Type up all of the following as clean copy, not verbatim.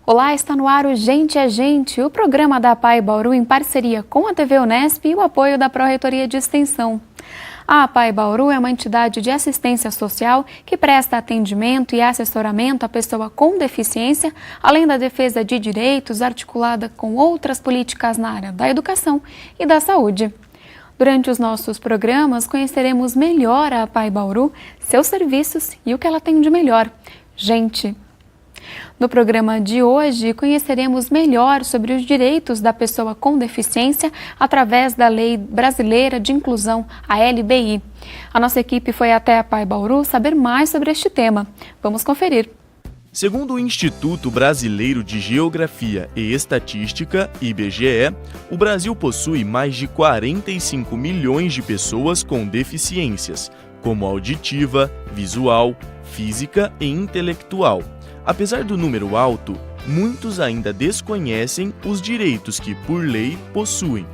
Olá, está no ar o Gente é Gente, o programa da APAE Bauru em parceria com a TV Unesp e o apoio da Pró-Reitoria de Extensão. A APAE Bauru é uma entidade de assistência social que presta atendimento e assessoramento à pessoa com deficiência, além da defesa de direitos articulada com outras políticas na área da educação e da saúde. Durante os nossos programas, conheceremos melhor a APAE Bauru, seus serviços e o que ela tem de melhor. Gente! No programa de hoje, conheceremos melhor sobre os direitos da pessoa com deficiência através da Lei Brasileira de Inclusão, a LBI. A nossa equipe foi até a APAE Bauru saber mais sobre este tema. Vamos conferir. Segundo o Instituto Brasileiro de Geografia e Estatística, IBGE, o Brasil possui mais de 45 milhões de pessoas com deficiências, como auditiva, visual, física e intelectual. Apesar do número alto, muitos ainda desconhecem os direitos que, por lei, possuem.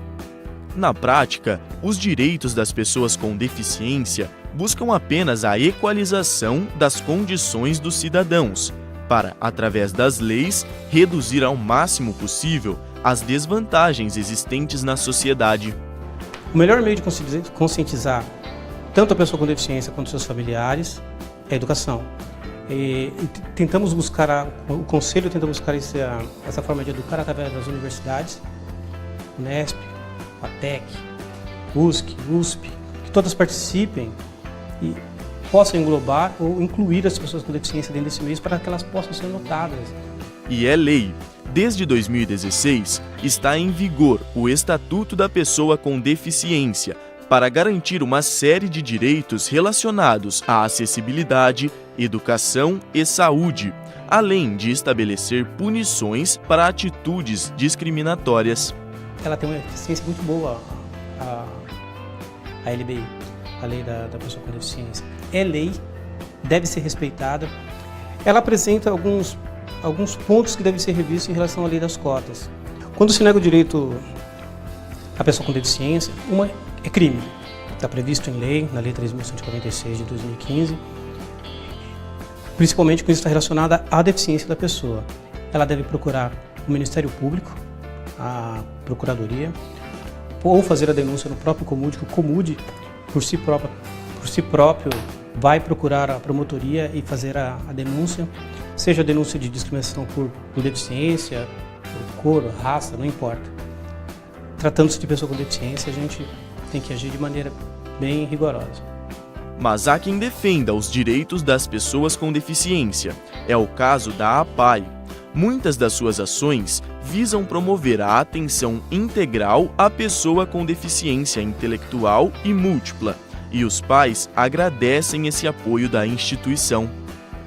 Na prática, os direitos das pessoas com deficiência buscam apenas a equalização das condições dos cidadãos, para, através das leis, reduzir ao máximo possível as desvantagens existentes na sociedade. O melhor meio de conscientizar tanto a pessoa com deficiência quanto seus familiares é a educação. E tentamos buscar, o Conselho tenta buscar essa forma de educar através das universidades, Unesp, ATEC, USP, que todas participem e possam englobar ou incluir as pessoas com deficiência dentro desse meio para que elas possam ser notadas. E é lei. Desde 2016, está em vigor o Estatuto da Pessoa com Deficiência, para garantir uma série de direitos relacionados à acessibilidade, educação e saúde, além de estabelecer punições para atitudes discriminatórias. Ela tem uma eficiência muito boa, a LBI, a Lei da Pessoa com Deficiência. É lei, deve ser respeitada. Ela apresenta alguns pontos que devem ser revistos em relação à lei das cotas. Quando se nega o direito à pessoa com deficiência, é crime. Está previsto em lei, na Lei 3.146 de 2015, principalmente quando está relacionada à deficiência da pessoa. Ela deve procurar o Ministério Público, a Procuradoria, ou fazer a denúncia no próprio Comude, que o Comude, por si próprio, vai procurar a promotoria e fazer a denúncia, seja a denúncia de discriminação por deficiência, por cor, raça, não importa. Tratando-se de pessoa com deficiência, a gente tem que agir de maneira bem rigorosa. Mas há quem defenda os direitos das pessoas com deficiência. É o caso da APAE. Muitas das suas ações visam promover a atenção integral à pessoa com deficiência intelectual e múltipla. E os pais agradecem esse apoio da instituição.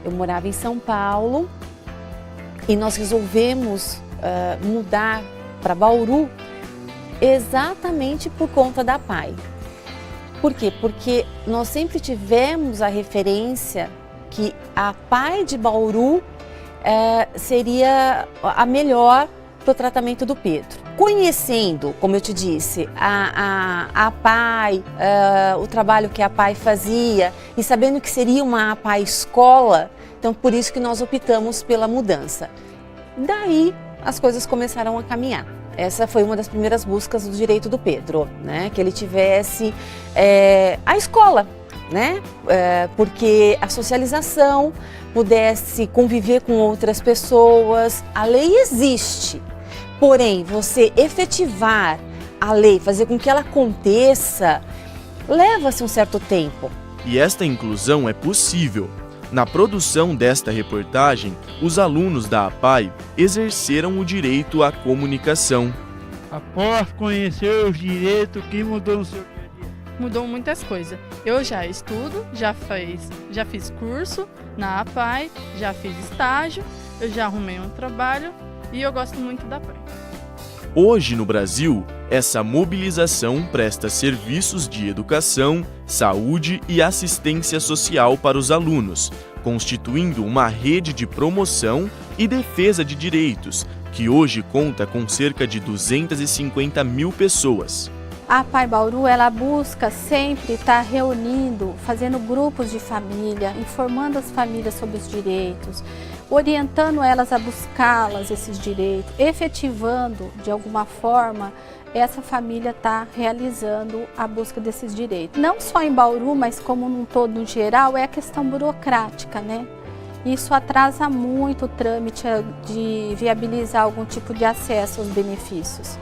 Eu morava em São Paulo e nós resolvemos mudar para Bauru exatamente por conta da APAE. Por quê? Porque nós sempre tivemos a referência que a APAE de Bauru seria a melhor para o tratamento do Pedro. Conhecendo, como eu te disse, a APAE, o trabalho que a APAE fazia e sabendo que seria uma APAE escola, então por isso que nós optamos pela mudança. Daí as coisas começaram a caminhar. Essa foi uma das primeiras buscas do direito do Pedro, né? Que ele tivesse a escola, né? Porque a socialização, pudesse conviver com outras pessoas. A lei existe, porém, você efetivar a lei, fazer com que ela aconteça, leva-se um certo tempo. E esta inclusão é possível. Na produção desta reportagem, os alunos da APAE exerceram o direito à comunicação. Após conhecer os direitos, que mudou no seu dia a dia? Mudou muitas coisas. Eu já estudo, já fiz curso na APAE, já fiz estágio, eu já arrumei um trabalho e eu gosto muito da APAE. Hoje no Brasil, essa mobilização presta serviços de educação, saúde e assistência social para os alunos, constituindo uma rede de promoção e defesa de direitos, que hoje conta com cerca de 250 mil pessoas. A APAI Bauru, ela busca sempre estar reunindo, fazendo grupos de família, informando as famílias sobre os direitos, orientando elas a buscá-las, esses direitos, efetivando de alguma forma essa família está realizando a busca desses direitos. Não só em Bauru, mas como num todo no geral, é a questão burocrática, né? Isso atrasa muito o trâmite de viabilizar algum tipo de acesso aos benefícios.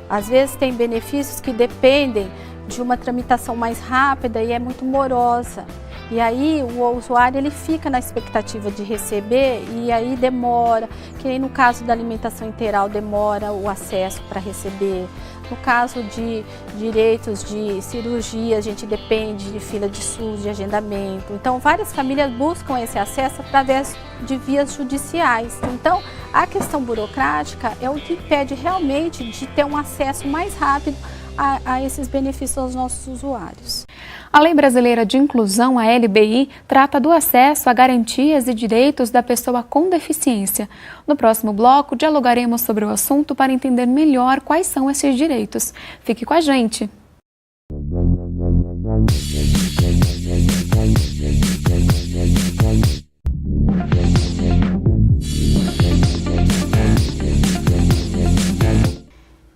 Às vezes tem benefícios que dependem de uma tramitação mais rápida e é muito morosa. E aí o usuário ele fica na expectativa de receber e aí demora, que nem no caso da alimentação integral demora o acesso para receber. No caso de direitos de cirurgia, a gente depende de fila de SUS, de agendamento. Então várias famílias buscam esse acesso através de vias judiciais. Então a questão burocrática é o que impede realmente de ter um acesso mais rápido a esses benefícios aos nossos usuários. A Lei Brasileira de Inclusão, a LBI, trata do acesso a garantias e direitos da pessoa com deficiência. No próximo bloco, dialogaremos sobre o assunto para entender melhor quais são esses direitos. Fique com a gente!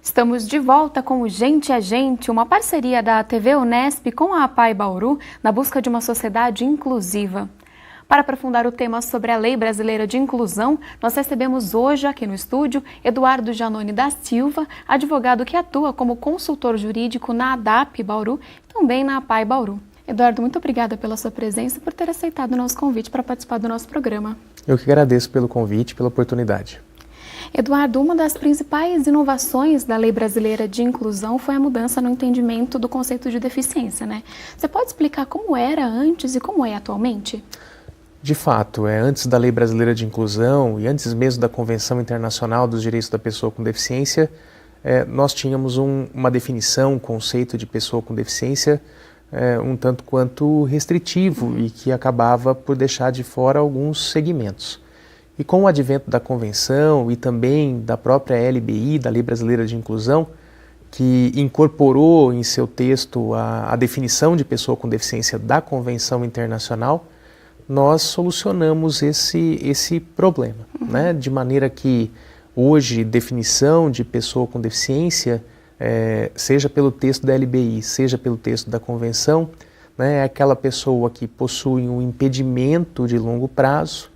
Estamos de volta com o Gente é Gente, uma parceria da TV Unesp com a APAI Bauru na busca de uma sociedade inclusiva. Para aprofundar o tema sobre a Lei Brasileira de Inclusão, nós recebemos hoje aqui no estúdio Eduardo Janone da Silva, advogado que atua como consultor jurídico na ADAP Bauru e também na APAI Bauru. Eduardo, muito obrigada pela sua presença e por ter aceitado o nosso convite para participar do nosso programa. Eu que agradeço pelo convite e pela oportunidade. Eduardo, uma das principais inovações da Lei Brasileira de Inclusão foi a mudança no entendimento do conceito de deficiência, né? Você pode explicar como era antes e como é atualmente? De fato, antes da Lei Brasileira de Inclusão e antes mesmo da Convenção Internacional dos Direitos da Pessoa com Deficiência, nós tínhamos uma definição, um conceito de pessoa com deficiência um tanto quanto restritivo e que acabava por deixar de fora alguns segmentos. E com o advento da Convenção e também da própria LBI, da Lei Brasileira de Inclusão, que incorporou em seu texto a definição de pessoa com deficiência da Convenção Internacional, nós solucionamos esse problema, né? De maneira que hoje definição de pessoa com deficiência, seja pelo texto da LBI, seja pelo texto da Convenção, né, é aquela pessoa que possui um impedimento de longo prazo,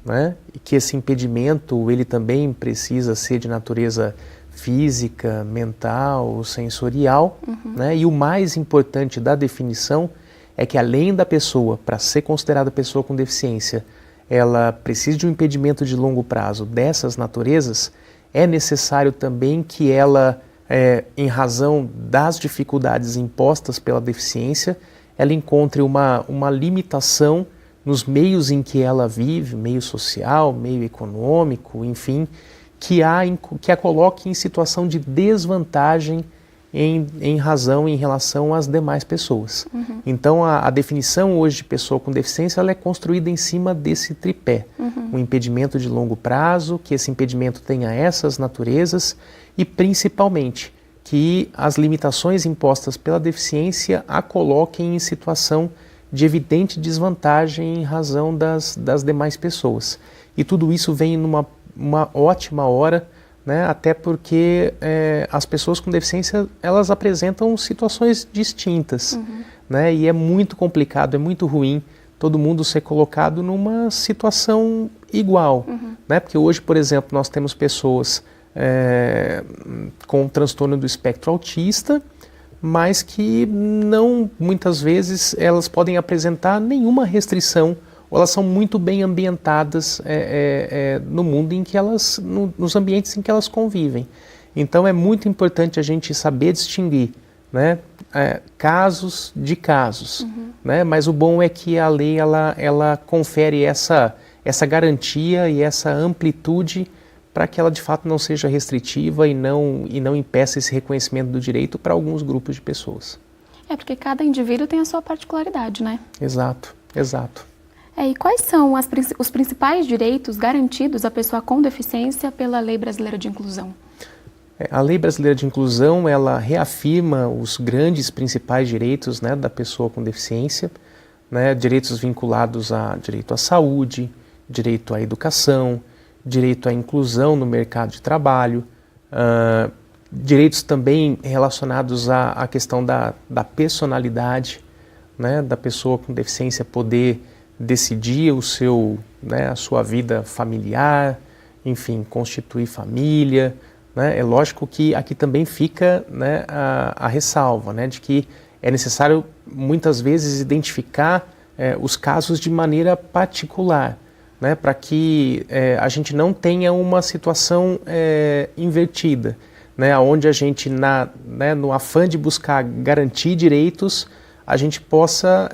né, e que esse impedimento ele também precisa ser de natureza física, mental, sensorial, né, e o mais importante da definição é que além da pessoa, para ser considerada pessoa com deficiência, ela precisa de um impedimento de longo prazo dessas naturezas, é necessário também que ela, em razão das dificuldades impostas pela deficiência, ela encontre uma limitação nos meios em que ela vive, meio social, meio econômico, enfim, que a coloque em situação de desvantagem em relação às demais pessoas. Então, a definição hoje de pessoa com deficiência ela é construída em cima desse tripé. Um impedimento de longo prazo, que esse impedimento tenha essas naturezas e, principalmente, que as limitações impostas pela deficiência a coloquem em situação de evidente desvantagem em razão das demais pessoas. E tudo isso vem numa ótima hora, né, até porque as pessoas com deficiência elas apresentam situações distintas, né, e é muito complicado, é muito ruim todo mundo ser colocado numa situação igual, né, porque hoje, por exemplo, nós temos pessoas com transtorno do espectro autista, mas que não, muitas vezes, elas podem apresentar nenhuma restrição, ou elas são muito bem ambientadas no mundo em que elas, nos ambientes em que elas convivem. Então é muito importante a gente saber distinguir, né, casos de casos, né, mas o bom é que a lei ela confere essa garantia e essa amplitude para que ela de fato não seja restritiva e não impeça esse reconhecimento do direito para alguns grupos de pessoas. Porque cada indivíduo tem a sua particularidade, né? Exato, exato. E quais são os principais direitos garantidos à pessoa com deficiência pela Lei Brasileira de Inclusão? A Lei Brasileira de Inclusão, ela reafirma os grandes principais direitos, né, da pessoa com deficiência, né, direitos vinculados a direito à saúde, direito à educação, direito à inclusão no mercado de trabalho, direitos também relacionados à questão da personalidade, né, da pessoa com deficiência poder decidir a sua vida familiar, enfim, constituir família, né. É lógico que aqui também fica, né, a ressalva, né, de que é necessário muitas vezes identificar os casos de maneira particular, né, para que a gente não tenha uma situação invertida, né, onde a gente, no afã de buscar garantir direitos, a gente possa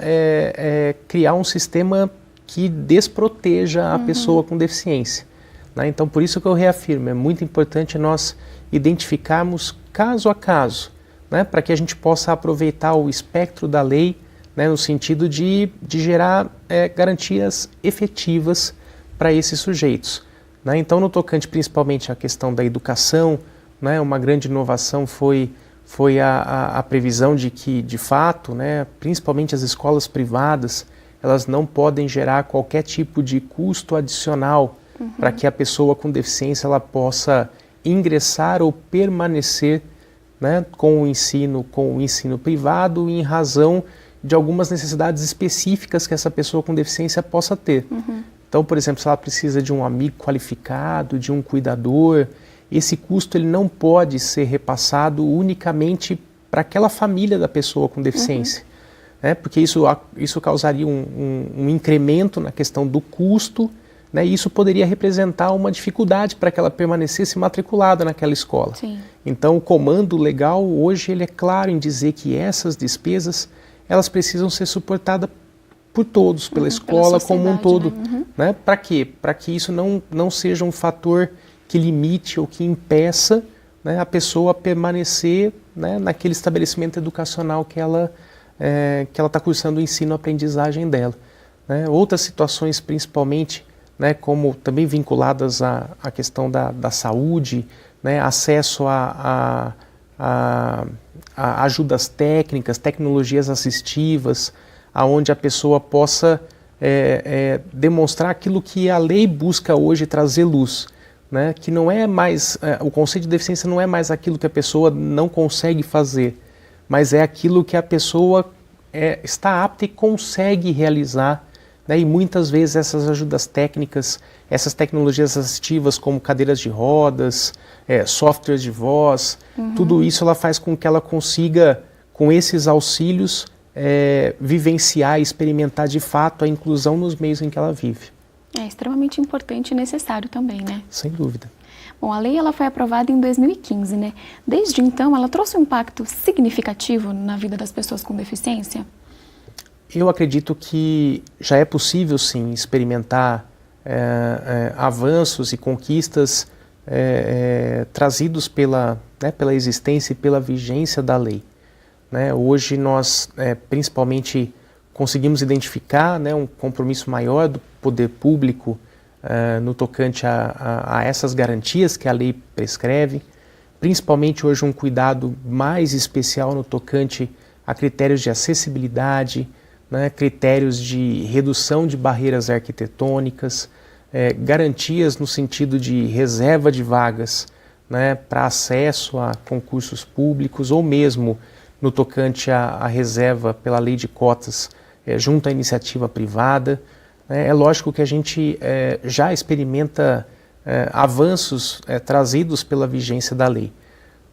criar um sistema que desproteja a pessoa com deficiência. Né? Então, por isso que eu reafirmo, é muito importante nós identificarmos caso a caso, né, para que a gente possa aproveitar o espectro da lei, né, no sentido de gerar garantias efetivas para esses sujeitos. Né? Então, no tocante principalmente à questão da educação, né, uma grande inovação foi a previsão de que, de fato, né, principalmente as escolas privadas, elas não podem gerar qualquer tipo de custo adicional para que a pessoa com deficiência ela possa ingressar ou permanecer, né, com o ensino privado em razão de algumas necessidades específicas que essa pessoa com deficiência possa ter. Então, por exemplo, se ela precisa de um amigo qualificado, de um cuidador, esse custo ele não pode ser repassado unicamente para aquela família da pessoa com deficiência, né, porque isso causaria um incremento na questão do custo, né, e isso poderia representar uma dificuldade para que ela permanecesse matriculada naquela escola. Sim. Então, o comando legal hoje ele é claro em dizer que essas despesas elas precisam ser suportadas por todos, pela escola como um todo. Né? Para quê? Para que isso não seja um fator que limite ou que impeça, né, a pessoa a permanecer, né, naquele estabelecimento educacional que ela está cursando o ensino-aprendizagem dela. Né? Outras situações, principalmente, né, como também vinculadas à questão da saúde, né, acesso a ajudas técnicas, tecnologias assistivas, aonde a pessoa possa demonstrar aquilo que a lei busca hoje trazer luz, né, que não é mais, o conceito de deficiência não é mais aquilo que a pessoa não consegue fazer, mas é aquilo que a pessoa está apta e consegue realizar, né, e muitas vezes essas ajudas técnicas, essas tecnologias assistivas como cadeiras de rodas, softwares de voz, tudo isso ela faz com que ela consiga, com esses auxílios, vivenciar e experimentar de fato a inclusão nos meios em que ela vive. É extremamente importante e necessário também, né? Sem dúvida. Bom, a lei ela foi aprovada em 2015, né? Desde então, ela trouxe um impacto significativo na vida das pessoas com deficiência? Eu acredito que já é possível, sim, experimentar avanços e conquistas trazidos pela existência e pela vigência da lei. Né? Hoje nós, principalmente, conseguimos identificar, né, um compromisso maior do poder público no tocante a essas garantias que a lei prescreve, principalmente hoje um cuidado mais especial no tocante a critérios de acessibilidade, né, critérios de redução de barreiras arquitetônicas, garantias no sentido de reserva de vagas, né, para acesso a concursos públicos ou mesmo no tocante à reserva pela lei de cotas junto à iniciativa privada. É lógico que a gente já experimenta avanços trazidos pela vigência da lei,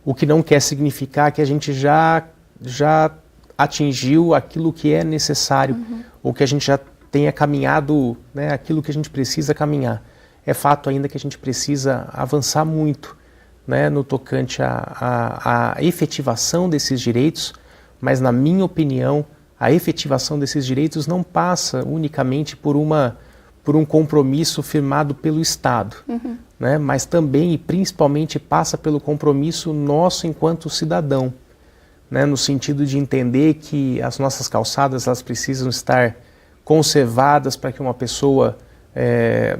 o que não quer significar que a gente já atingiu aquilo que é necessário, ou que a gente já tenha caminhado, né, aquilo que a gente precisa caminhar. É fato ainda que a gente precisa avançar muito, né, no tocante à efetivação desses direitos, mas na minha opinião, a efetivação desses direitos não passa unicamente por um compromisso firmado pelo Estado, né, mas também e principalmente passa pelo compromisso nosso enquanto cidadão, né, no sentido de entender que as nossas calçadas elas precisam estar conservadas para que uma pessoa,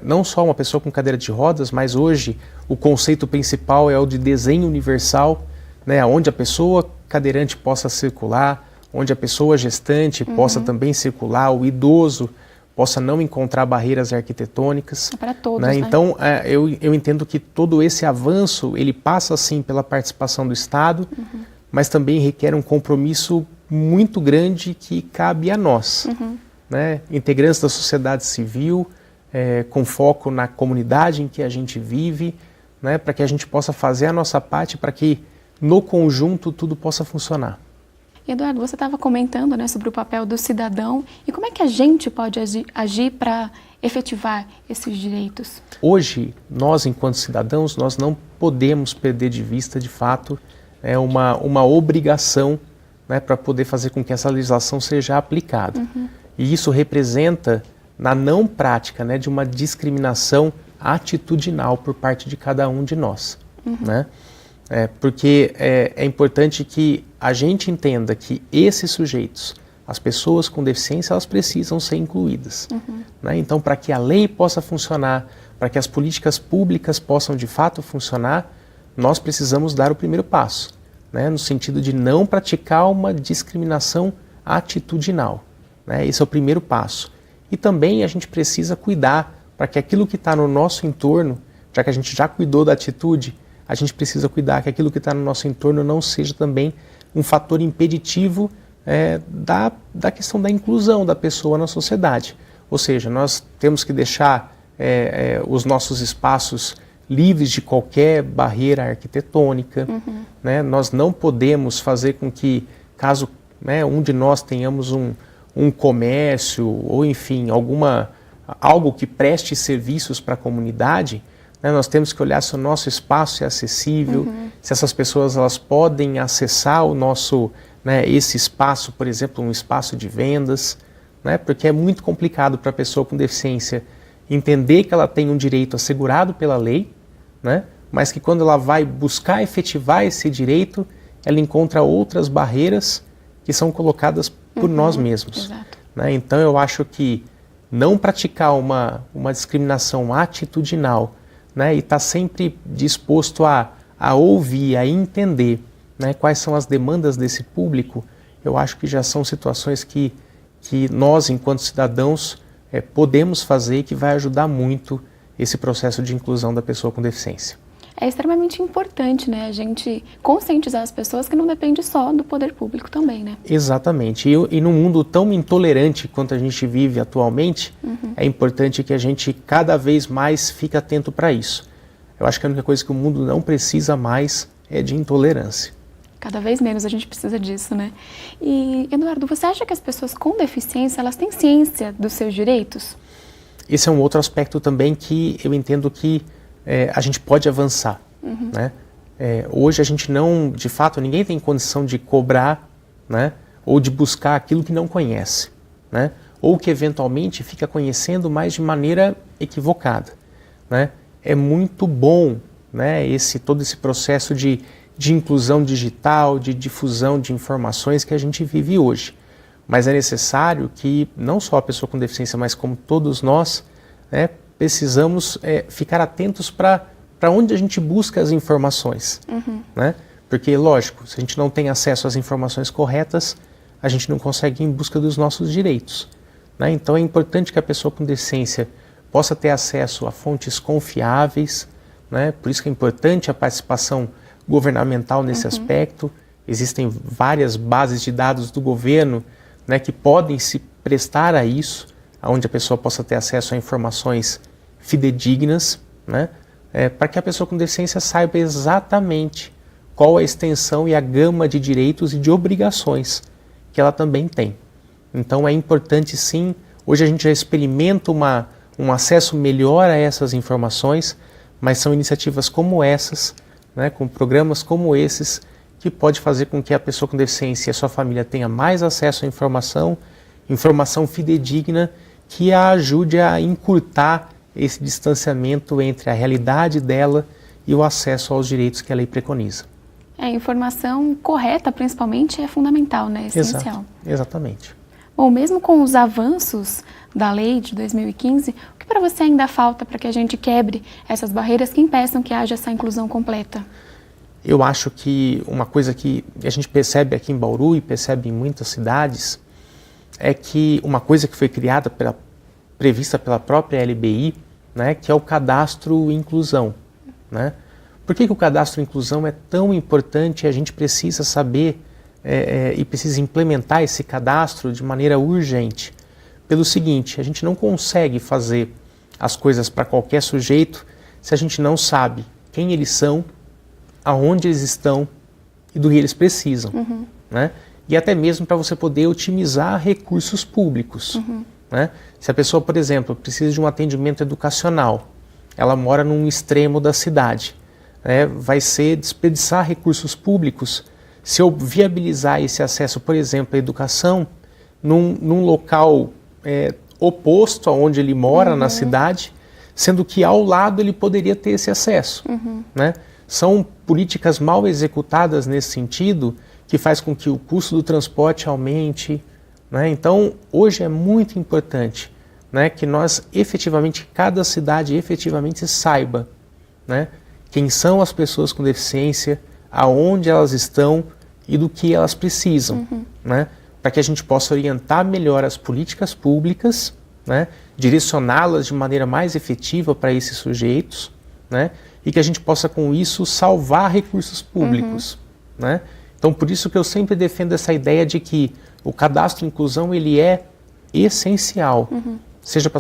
não só uma pessoa com cadeira de rodas, mas hoje o conceito principal é o de desenho universal, né, onde a pessoa cadeirante possa circular, onde a pessoa gestante possa também circular, o idoso possa não encontrar barreiras arquitetônicas. É para todos, né? né? Então, eu entendo que todo esse avanço, ele passa sim pela participação do Estado, mas também requer um compromisso muito grande que cabe a nós, né? Integrantes da sociedade civil, com foco na comunidade em que a gente vive, né? Para que a gente possa fazer a nossa parte, para que no conjunto tudo possa funcionar. Eduardo, você estava comentando, né, sobre o papel do cidadão e como é que a gente pode agir para efetivar esses direitos? Hoje, nós enquanto cidadãos, nós não podemos perder de vista, de fato, uma obrigação, né, para poder fazer com que essa legislação seja aplicada. E isso representa, na não prática, né, de uma discriminação atitudinal por parte de cada um de nós, né? Porque é importante que a gente entenda que esses sujeitos, as pessoas com deficiência, elas precisam ser incluídas, né? Então, para que a lei possa funcionar, para que as políticas públicas possam de fato funcionar, nós precisamos dar o primeiro passo, né? No sentido de não praticar uma discriminação atitudinal, né? Esse é o primeiro passo. E também a gente precisa cuidar para que aquilo que está no nosso entorno, já que a gente já cuidou da atitude, a gente precisa cuidar que aquilo que está no nosso entorno não seja também um fator impeditivo da questão da inclusão da pessoa na sociedade. Ou seja, nós temos que deixar os nossos espaços livres de qualquer barreira arquitetônica, né? Nós não podemos fazer com que, caso, né, um de nós tenhamos um comércio ou, enfim, algo que preste serviços para a comunidade, nós temos que olhar se o nosso espaço é acessível, se essas pessoas elas podem acessar o nosso, né, esse espaço, por exemplo, um espaço de vendas, né, porque é muito complicado para a pessoa com deficiência entender que ela tem um direito assegurado pela lei, né, mas que quando ela vai buscar efetivar esse direito, ela encontra outras barreiras que são colocadas por nós mesmos. Né? Então eu acho que não praticar uma discriminação atitudinal, né, e estar sempre disposto a ouvir, a entender, né, quais são as demandas desse público, eu acho que já são situações que nós, enquanto cidadãos, podemos fazer e que vai ajudar muito esse processo de inclusão da pessoa com deficiência. É extremamente importante, né, a gente conscientizar as pessoas que não depende só do poder público também, né? Exatamente. E num mundo tão intolerante quanto a gente vive atualmente, é importante que a gente cada vez mais fique atento para isso. Eu acho que a única coisa que o mundo não precisa mais é de intolerância. Cada vez menos a gente precisa disso, né? E, Eduardo, você acha que as pessoas com deficiência, elas têm ciência dos seus direitos? Esse é um outro aspecto também que eu entendo que a gente pode avançar, né? Hoje a gente não, de fato, ninguém tem condição de cobrar, né, ou de buscar aquilo que não conhece, né, ou que eventualmente fica conhecendo, mas de maneira equivocada, né? É muito bom, né, todo esse processo de inclusão digital, de difusão de informações que a gente vive hoje, mas é necessário que não só a pessoa com deficiência, mas como todos nós, né, precisamos ficar atentos para onde a gente busca as informações, né? Porque, lógico, se a gente não tem acesso às informações corretas, a gente não consegue ir em busca dos nossos direitos, né? Então é importante que a pessoa com deficiência possa ter acesso a fontes confiáveis, né? Por isso que é importante a participação governamental nesse aspecto. Existem várias bases de dados do governo, né, que podem se prestar a isso, onde a pessoa possa ter acesso a informações fidedignas, né, para que a pessoa com deficiência saiba exatamente qual a extensão e a gama de direitos e de obrigações que ela também tem. Então é importante sim, hoje a gente já experimenta um acesso melhor a essas informações, mas são iniciativas como essas, né, com programas como esses, que pode fazer com que a pessoa com deficiência e a sua família tenha mais acesso à informação fidedigna, que a ajude a encurtar esse distanciamento entre a realidade dela e o acesso aos direitos que a lei preconiza. A informação correta, principalmente, é fundamental, né? É essencial. Exatamente. Bom, mesmo com os avanços da lei de 2015, o que para você ainda falta para que a gente quebre essas barreiras que impeçam que haja essa inclusão completa? Eu acho que uma coisa que a gente percebe aqui em Bauru e percebe em muitas cidades é que uma coisa que foi criada, prevista pela própria LBI, né, que é o cadastro inclusão, né? Por que o cadastro inclusão é tão importante e a gente precisa saber e precisa implementar esse cadastro de maneira urgente? Pelo seguinte, a gente não consegue fazer as coisas para qualquer sujeito se a gente não sabe quem eles são, aonde eles estão e do que eles precisam, né? E até mesmo para você poder otimizar recursos públicos, né? Se a pessoa, por exemplo, precisa de um atendimento educacional, ela mora num extremo da cidade, né? Vai ser desperdiçar recursos públicos se eu viabilizar esse acesso, por exemplo, à educação num local oposto aonde ele mora na cidade, sendo que ao lado ele poderia ter esse acesso, né? São políticas mal executadas nesse sentido que faz com que o custo do transporte aumente, né? Então, hoje é muito importante, né, que nós efetivamente, cada cidade efetivamente saiba, né, quem são as pessoas com deficiência, aonde elas estão e do que elas precisam, né, para que a gente possa orientar melhor as políticas públicas, né, direcioná-las de maneira mais efetiva para esses sujeitos, né, e que a gente possa com isso salvar recursos públicos, né? Então, por isso que eu sempre defendo essa ideia de que o cadastro inclusão ele é essencial, seja para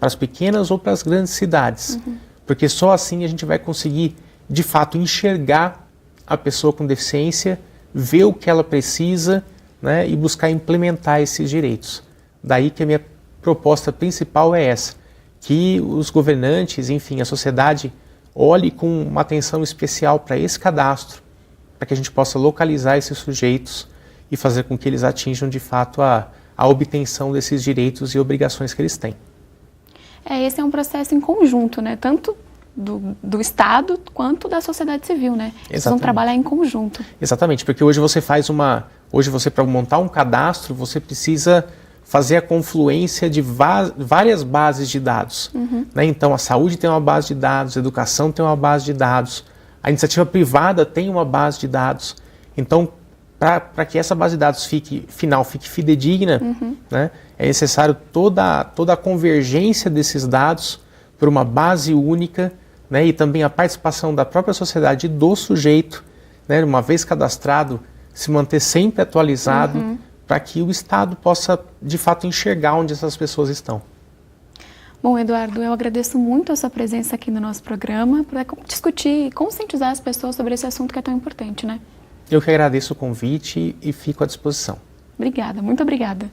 as pequenas ou para as grandes cidades, porque só assim a gente vai conseguir, de fato, enxergar a pessoa com deficiência, ver o que ela precisa, né, e buscar implementar esses direitos. Daí que a minha proposta principal é essa, que os governantes, enfim, a sociedade olhe com uma atenção especial para esse cadastro, para que a gente possa localizar esses sujeitos e fazer com que eles atinjam de fato a obtenção desses direitos e obrigações que eles têm. Esse é um processo em conjunto, né? Tanto do Estado quanto da sociedade civil, né? Eles vão trabalhar em conjunto. Exatamente, porque hoje você para montar um cadastro, você precisa fazer a confluência de várias bases de dados, né? Então a saúde tem uma base de dados, a educação tem uma base de dados, a iniciativa privada tem uma base de dados. Então, para que essa base de dados fique fidedigna, né, é necessário toda a convergência desses dados por uma base única, né, e também a participação da própria sociedade do sujeito, né, uma vez cadastrado, se manter sempre atualizado, para que o Estado possa, de fato, enxergar onde essas pessoas estão. Bom, Eduardo, eu agradeço muito a sua presença aqui no nosso programa para discutir e conscientizar as pessoas sobre esse assunto que é tão importante, né? Eu que agradeço o convite e fico à disposição. Obrigada, muito obrigada.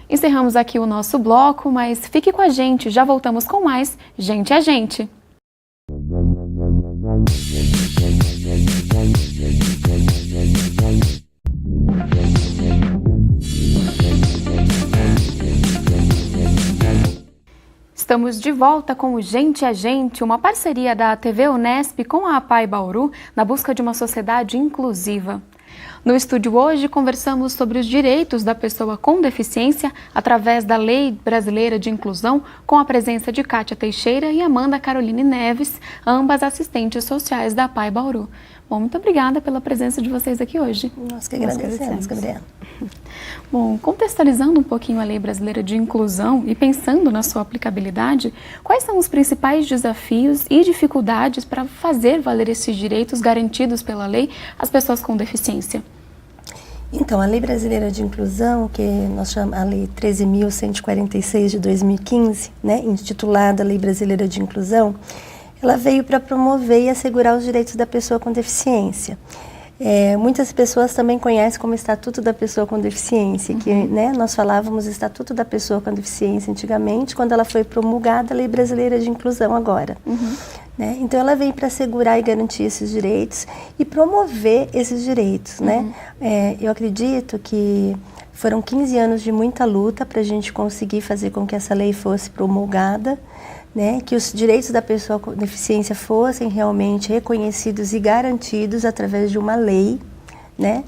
Encerramos aqui o nosso bloco, mas fique com a gente, já voltamos com mais Gente é Gente. Estamos de volta com o Gente é Gente, uma parceria da TV Unesp com a APAE Bauru na busca de uma sociedade inclusiva. No estúdio hoje conversamos sobre os direitos da pessoa com deficiência através da Lei Brasileira de Inclusão, com a presença de Kátia Teixeira e Amanda Caroline Neves, ambas assistentes sociais da APAE Bauru. Bom, muito obrigada pela presença de vocês aqui hoje. Nós que agradecemos, Gabriela. Bom, contextualizando um pouquinho a Lei Brasileira de Inclusão e pensando na sua aplicabilidade, quais são os principais desafios e dificuldades para fazer valer esses direitos garantidos pela lei às pessoas com deficiência? Então, a Lei Brasileira de Inclusão, que nós chamamos a Lei 13.146 de 2015, né, intitulada Lei Brasileira de Inclusão, ela veio para promover e assegurar os direitos da pessoa com deficiência. Muitas pessoas também conhecem como Estatuto da Pessoa com Deficiência, que, né, nós falávamos Estatuto da Pessoa com Deficiência antigamente, quando ela foi promulgada a Lei Brasileira de Inclusão agora. Né? Então ela veio para assegurar e garantir esses direitos e promover esses direitos. Né? Eu acredito que foram 15 anos de muita luta para a gente conseguir fazer com que essa lei fosse promulgada, né, que os direitos da pessoa com deficiência fossem realmente reconhecidos e garantidos através de uma lei, né?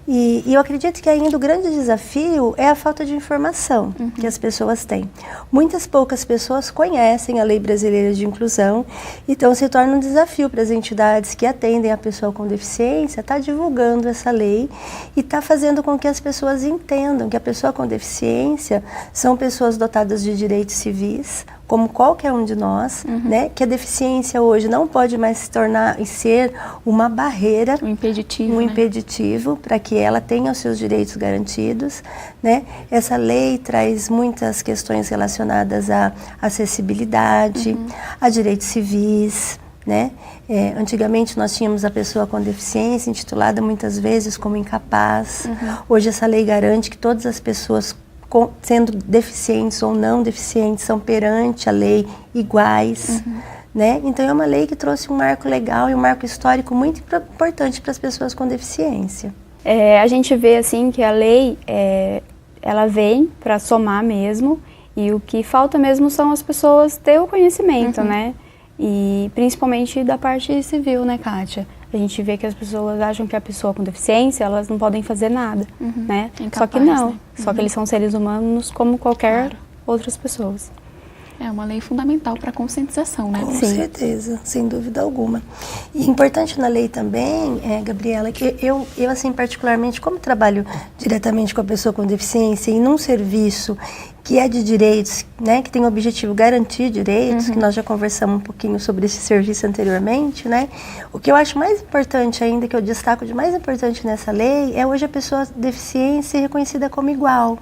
E eu acredito que ainda o grande desafio é a falta de informação que as pessoas têm. Muitas poucas pessoas conhecem a Lei Brasileira de Inclusão, então se torna um desafio para as entidades que atendem a pessoa com deficiência estar divulgando essa lei e estar fazendo com que as pessoas entendam que a pessoa com deficiência são pessoas dotadas de direitos civis, como qualquer um de nós, né? Que a deficiência hoje não pode mais se tornar e ser uma barreira, um impeditivo para que ela tenha os seus direitos garantidos, né? Essa lei traz muitas questões relacionadas à acessibilidade, a direitos civis, né? Antigamente nós tínhamos a pessoa com deficiência intitulada muitas vezes como incapaz. Hoje essa lei garante que todas as pessoas sendo deficientes ou não deficientes, são perante a lei iguais, né? Então é uma lei que trouxe um marco legal e um marco histórico muito importante para as pessoas com deficiência. A gente vê assim que a lei, ela vem para somar mesmo, e o que falta mesmo são as pessoas ter o conhecimento, né? E principalmente da parte civil, né, Kátia? A gente vê que as pessoas acham que a pessoa com deficiência, elas não podem fazer nada, né? Incapaz, só que não, né? Só que eles são seres humanos como qualquer outras pessoas. É uma lei fundamental para a conscientização, né? Com certeza, sem dúvida alguma. E importante na lei também, Gabriela, que eu assim, particularmente, como trabalho diretamente com a pessoa com deficiência e num serviço que é de direitos, né, que tem o objetivo garantir direitos, que nós já conversamos um pouquinho sobre esse serviço anteriormente, né? O que eu acho mais importante ainda, que eu destaco de mais importante nessa lei, é hoje a pessoa com deficiência reconhecida como igual,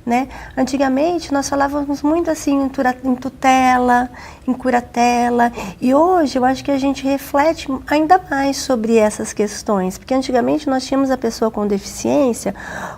né? Antigamente nós falávamos muito assim em tutela, em curatela, e hoje eu acho que a gente reflete ainda mais sobre essas questões, porque antigamente nós tínhamos a pessoa com deficiência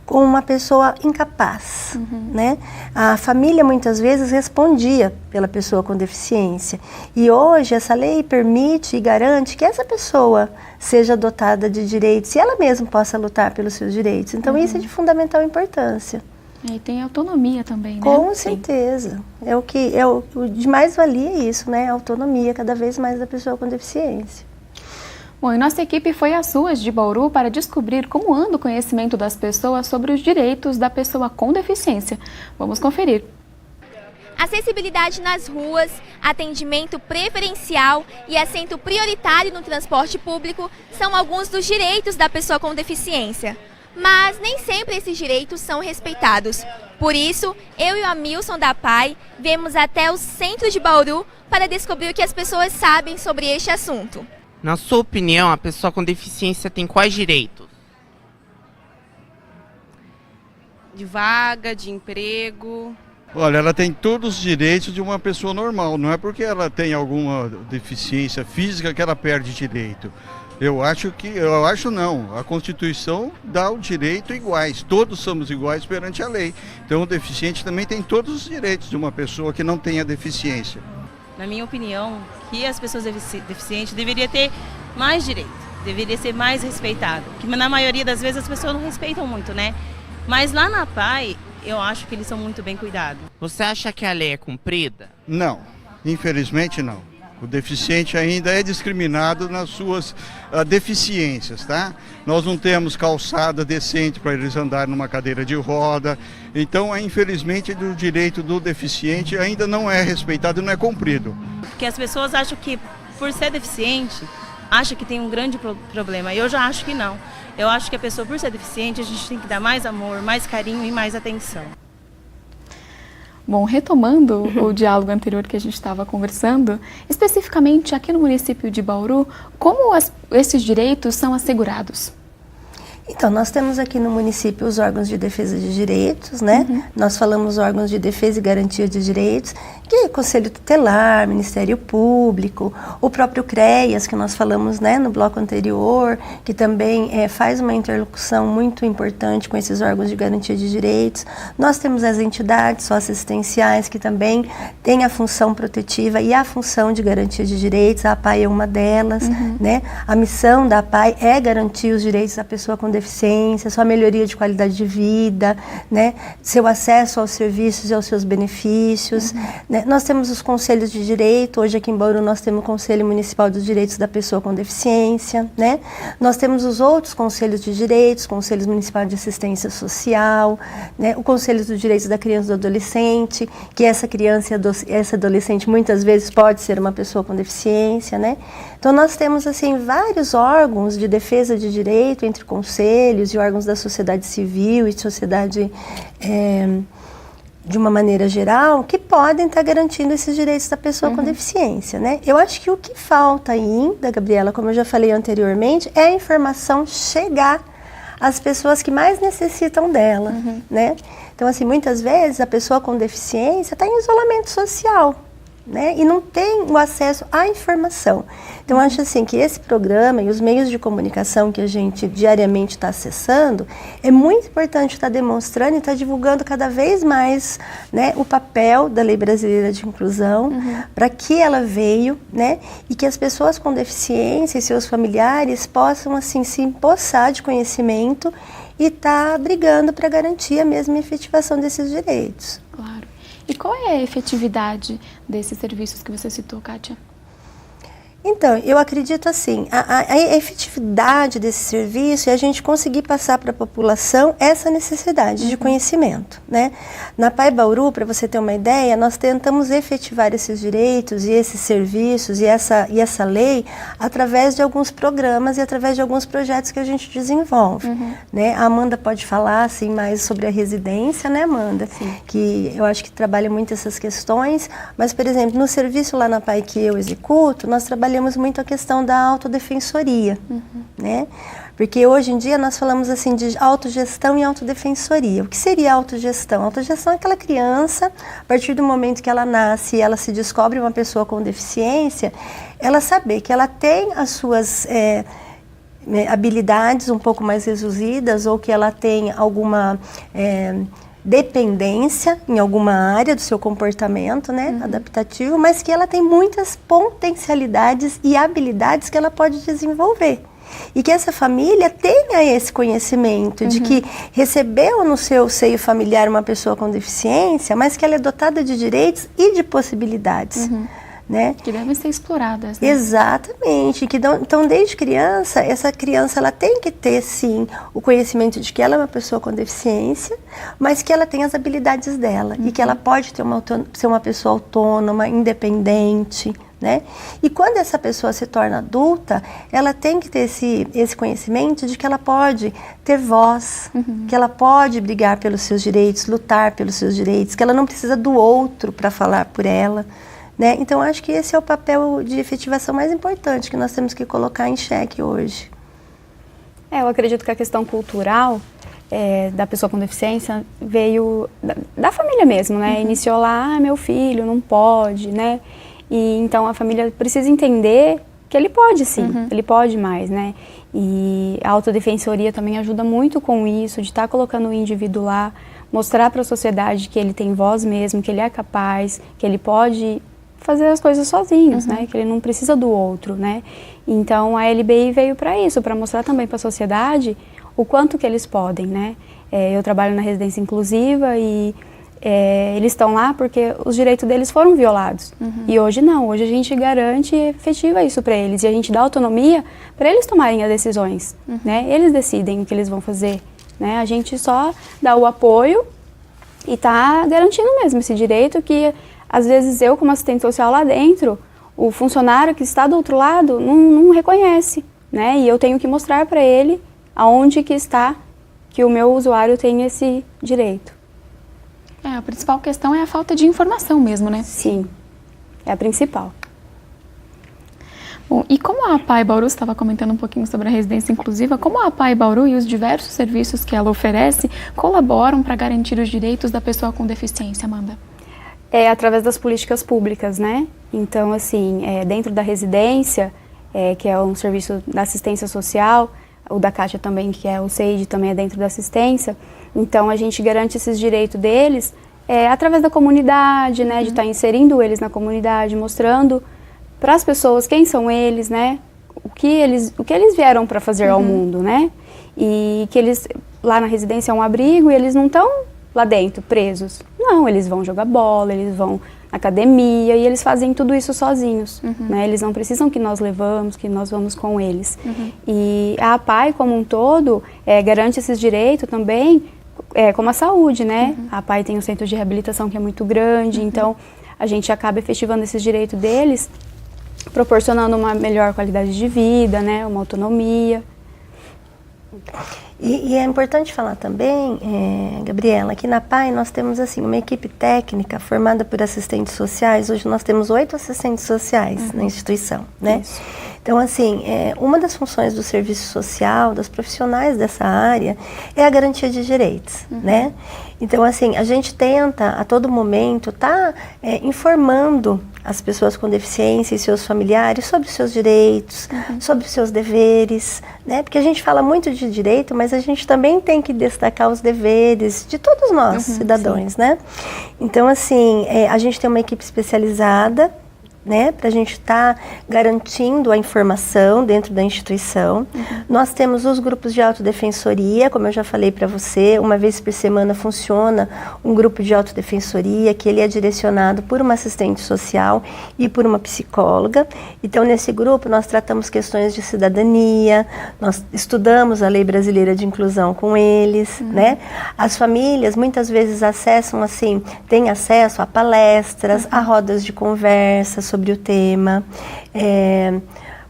como uma pessoa incapaz, né? A família muitas vezes respondia pela pessoa com deficiência, e hoje essa lei permite e garante que essa pessoa seja dotada de direitos e ela mesma possa lutar pelos seus direitos. Então isso é de fundamental importância. E tem autonomia também, né? Com certeza. É o de mais valia isso, né? A autonomia cada vez mais da pessoa com deficiência. Bom, e nossa equipe foi às ruas de Bauru para descobrir como anda o conhecimento das pessoas sobre os direitos da pessoa com deficiência. Vamos conferir. Acessibilidade nas ruas, atendimento preferencial e assento prioritário no transporte público são alguns dos direitos da pessoa com deficiência. Mas nem sempre esses direitos são respeitados. Por isso, eu e o Amilson da PAI viemos até o centro de Bauru para descobrir o que as pessoas sabem sobre este assunto. Na sua opinião, a pessoa com deficiência tem quais direitos? De vaga, de emprego. Olha, ela tem todos os direitos de uma pessoa normal. Não é porque ela tem alguma deficiência física que ela perde direito. Eu acho não. A Constituição dá o direito iguais. Todos somos iguais perante a lei. Então o deficiente também tem todos os direitos de uma pessoa que não tenha deficiência. Na minha opinião, que as pessoas deficientes deveriam ter mais direito, deveria ser mais respeitado. Que na maioria das vezes as pessoas não respeitam muito, né? Mas lá na PAI, eu acho que eles são muito bem cuidados. Você acha que a lei é cumprida? Não, infelizmente não. O deficiente ainda é discriminado nas suas deficiências, tá? Nós não temos calçada decente para eles andarem numa cadeira de roda. Então, infelizmente, o direito do deficiente ainda não é respeitado e não é cumprido. Porque as pessoas acham que, por ser deficiente, acham que tem um grande problema. Eu já acho que não. Eu acho que a pessoa, por ser deficiente, a gente tem que dar mais amor, mais carinho e mais atenção. Bom, retomando o diálogo anterior que a gente estava conversando, especificamente aqui no município de Bauru, como esses direitos são assegurados? Então, nós temos aqui no município os órgãos de defesa de direitos, né? Nós falamos órgãos de defesa e garantia de direitos, que é Conselho Tutelar, Ministério Público, o próprio CREAS, que nós falamos, né, no bloco anterior, que também faz uma interlocução muito importante com esses órgãos de garantia de direitos. Nós temos as entidades socioassistenciais, que também têm a função protetiva e a função de garantia de direitos. A APAI é uma delas, né? A missão da APAI é garantir os direitos da pessoa com deficiência, sua melhoria de qualidade de vida, né? Seu acesso aos serviços e aos seus benefícios. Né? Nós temos os conselhos de direito, hoje aqui em Bauru nós temos o Conselho Municipal dos Direitos da Pessoa com Deficiência, né? Nós temos os outros conselhos de direitos, Conselhos Municipais de Assistência Social, né? O Conselho dos Direitos da Criança e do Adolescente, que essa criança e essa adolescente muitas vezes pode ser uma pessoa com deficiência, né? Então nós temos assim vários órgãos de defesa de direito entre conselhos e órgãos da sociedade civil e sociedade de uma maneira geral que podem estar garantindo esses direitos da pessoa com deficiência, né? Eu acho que o que falta ainda, Gabriela, como eu já falei anteriormente, é a informação chegar às pessoas que mais necessitam dela, né? Então, assim, muitas vezes a pessoa com deficiência está em isolamento social, né? E não tem o acesso à informação. Então, acho assim que esse programa e os meios de comunicação que a gente diariamente está acessando, é muito importante estar demonstrando e estar divulgando cada vez mais, né, o papel da Lei Brasileira de Inclusão, para que ela veio, né, e que as pessoas com deficiência e seus familiares possam, assim, se empossar de conhecimento e estar brigando para garantir a mesma efetivação desses direitos. Claro. E qual é a efetividade desses serviços que você citou, Kátia? Então, eu acredito assim, a efetividade desse serviço é a gente conseguir passar para a população essa necessidade de conhecimento, né? Na PAI Bauru, para você ter uma ideia, nós tentamos efetivar esses direitos e esses serviços e essa lei através de alguns programas e através de alguns projetos que a gente desenvolve, né? A Amanda pode falar assim mais sobre a residência, né, Amanda? Sim. Que eu acho que trabalha muito essas questões, mas, por exemplo, no serviço lá na PAI que eu executo, nós trabalhamos muito a questão da autodefensoria, né? Porque hoje em dia nós falamos assim de autogestão e autodefensoria. O que seria autogestão? Autogestão é aquela criança, a partir do momento que ela nasce e ela se descobre uma pessoa com deficiência, ela saber que ela tem as suas habilidades um pouco mais reduzidas ou que ela tem alguma dependência em alguma área do seu comportamento, né, adaptativo, mas que ela tem muitas potencialidades e habilidades que ela pode desenvolver. E que essa família tenha esse conhecimento de que recebeu no seu seio familiar uma pessoa com deficiência, mas que ela é dotada de direitos e de possibilidades. Né? Que devem ser exploradas, né? Exatamente. Então, desde criança, essa criança ela tem que ter, sim, o conhecimento de que ela é uma pessoa com deficiência, mas que ela tem as habilidades dela e que ela pode ter ser uma pessoa autônoma, independente, né? E quando essa pessoa se torna adulta, ela tem que ter esse conhecimento de que ela pode ter voz, que ela pode brigar pelos seus direitos, lutar pelos seus direitos, que ela não precisa do outro para falar por ela. Né? Então, acho que esse é o papel de efetivação mais importante que nós temos que colocar em xeque hoje. Eu acredito que a questão cultural da pessoa com deficiência veio da família mesmo, né? Iniciou lá, meu filho não pode, né? E então a família precisa entender que ele pode sim, ele pode mais, né? E a autodefensoria também ajuda muito com isso, de estar colocando o indivíduo lá, mostrar para a sociedade que ele tem voz mesmo, que ele é capaz, que ele pode fazer as coisas sozinhos, né? Que ele não precisa do outro, né? Então a LBI veio para isso, para mostrar também para a sociedade o quanto que eles podem, né? Eu trabalho na residência inclusiva e eles estão lá porque os direitos deles foram violados. E hoje não, hoje a gente garante e efetiva isso para eles e a gente dá autonomia para eles tomarem as decisões, né? Eles decidem o que eles vão fazer, né? A gente só dá o apoio e tá garantindo mesmo esse direito que às vezes eu, como assistente social lá dentro, o funcionário que está do outro lado não reconhece, né? E eu tenho que mostrar para ele aonde que está que o meu usuário tem esse direito. A principal questão é a falta de informação mesmo, né? Sim, é a principal. Bom, e como a PAI Bauru, estava comentando um pouquinho sobre a residência inclusiva, como a PAI Bauru e os diversos serviços que ela oferece colaboram para garantir os direitos da pessoa com deficiência, Amanda? Através das políticas públicas, né? Então, assim, dentro da residência, que é um serviço da assistência social, o da Kátia também, que é o SEID, também é dentro da assistência. Então, a gente garante esses direitos deles através da comunidade, né? De estar inserindo eles na comunidade, mostrando para as pessoas quem são eles, né? O que eles vieram para fazer ao mundo, né? e que eles, lá na residência é um abrigo e eles não estão lá dentro, presos. Não, eles vão jogar bola, eles vão na academia e eles fazem tudo isso sozinhos, né? Eles não precisam que nós levamos, que nós vamos com eles. E a APAI, como um todo, garante esses direitos também, como a saúde, né? A APAI tem um centro de reabilitação que é muito grande, então a gente acaba efetivando esses direitos deles, proporcionando uma melhor qualidade de vida, né? Uma autonomia. E é importante falar também, Gabriela, que na APAI nós temos assim, uma equipe técnica formada por assistentes sociais. Hoje nós temos 8 assistentes sociais na instituição, né? Isso. Então, assim, uma das funções do serviço social, das profissionais dessa área, é a garantia de direitos, né? Então, assim, a gente tenta, a todo momento, informando as pessoas com deficiência e seus familiares sobre os seus direitos, sobre os seus deveres, né? Porque a gente fala muito de direito, mas a gente também tem que destacar os deveres de todos nós, cidadãos, né? Então, assim, a gente tem uma equipe especializada, né, para a gente estar garantindo a informação dentro da instituição. Nós temos os grupos de autodefensoria, como eu já falei para você, uma vez por semana funciona um grupo de autodefensoria, que ele é direcionado por uma assistente social e por uma psicóloga. Então, nesse grupo, nós tratamos questões de cidadania, nós estudamos a Lei Brasileira de Inclusão com eles, né? As famílias, muitas vezes, têm acesso a palestras, a rodas de conversa sobre o tema.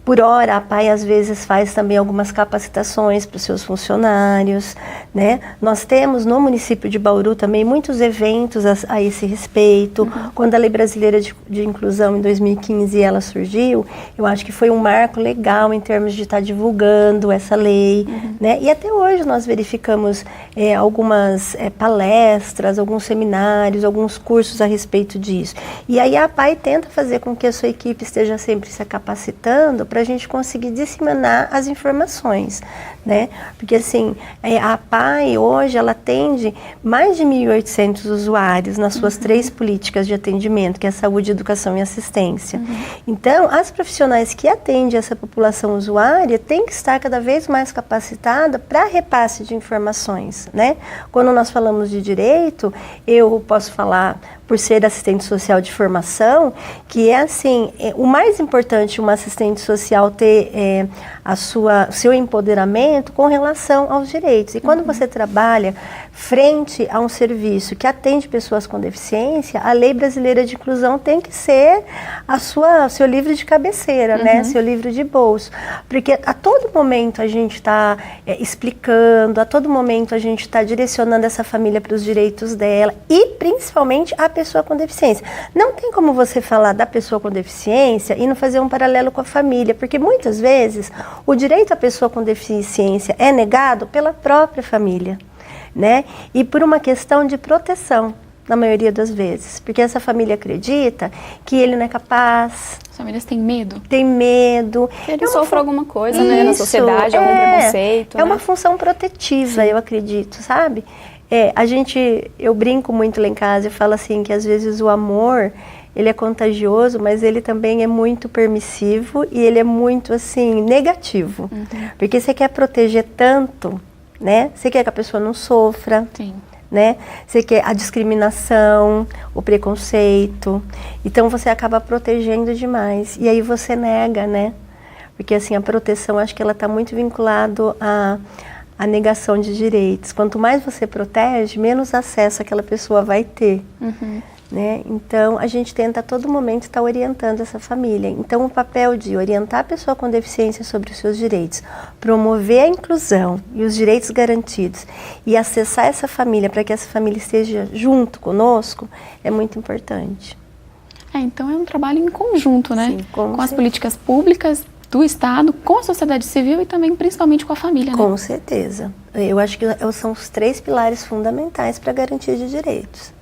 Por hora, a APAI às vezes faz também algumas capacitações para os seus funcionários, né? Nós temos no município de Bauru também muitos eventos a esse respeito. Quando a Lei Brasileira de Inclusão, em 2015, ela surgiu, eu acho que foi um marco legal em termos de estar divulgando essa lei, né? E até hoje nós verificamos algumas palestras, alguns seminários, alguns cursos a respeito disso. E aí a APAI tenta fazer com que a sua equipe esteja sempre se capacitando para a gente conseguir disseminar as informações, né? Porque assim, a APAI hoje ela atende mais de 1.800 usuários nas suas 3 políticas de atendimento, que é saúde, educação e assistência. Então, as profissionais que atendem essa população usuária têm que estar cada vez mais capacitada para repasse de informações, né? Quando nós falamos de direito, eu posso falar, por ser assistente social de formação, que é assim, o mais importante uma assistente social ter seu empoderamento com relação aos direitos. E quando você trabalha frente a um serviço que atende pessoas com deficiência, a Lei Brasileira de Inclusão tem que ser seu livro de cabeceira, né? Seu livro de bolso. Porque a todo momento a gente está explicando, a todo momento a gente está direcionando essa família para os direitos dela e principalmente a pessoa com deficiência. Não tem como você falar da pessoa com deficiência e não fazer um paralelo com a família, porque muitas vezes o direito à pessoa com deficiência é negado pela própria família, né? E por uma questão de proteção, na maioria das vezes, porque essa família acredita que ele não é capaz. As famílias têm medo? Tem medo. Ele sofre alguma coisa, né, na sociedade, algum preconceito. É uma função protetiva, eu acredito, sabe? Eu brinco muito lá em casa e falo assim que às vezes o amor, ele é contagioso, mas ele também é muito permissivo e ele é muito assim negativo, porque você quer proteger tanto, né? Você quer que a pessoa não sofra, né? Você quer a discriminação, o preconceito, então você acaba protegendo demais e aí você nega, né? Porque assim a proteção, acho que ela está muito vinculado a negação de direitos. Quanto mais você protege, menos acesso aquela pessoa vai ter. Né? Então, a gente tenta a todo momento estar orientando essa família. Então, o papel de orientar a pessoa com deficiência sobre os seus direitos, promover a inclusão e os direitos garantidos e acessar essa família para que essa família esteja junto conosco, é muito importante. Então, é um trabalho em conjunto, né? Sim, com as políticas públicas do Estado, com a sociedade civil e também, principalmente, com a família, né? Com certeza. Eu acho que são os 3 pilares fundamentais para a garantia de direitos.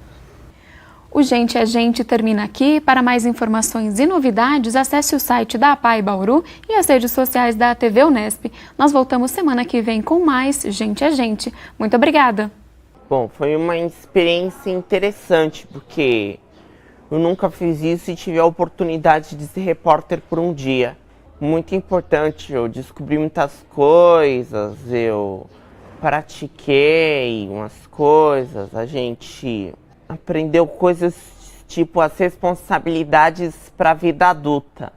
O Gente é Gente termina aqui. Para mais informações e novidades, acesse o site da APAI Bauru e as redes sociais da TV Unesp. Nós voltamos semana que vem com mais Gente é Gente. Muito obrigada. Bom, foi uma experiência interessante, porque eu nunca fiz isso e tive a oportunidade de ser repórter por um dia. muito importante. Eu descobri muitas coisas, eu pratiquei umas coisas, a gente aprendeu coisas tipo as responsabilidades para a vida adulta.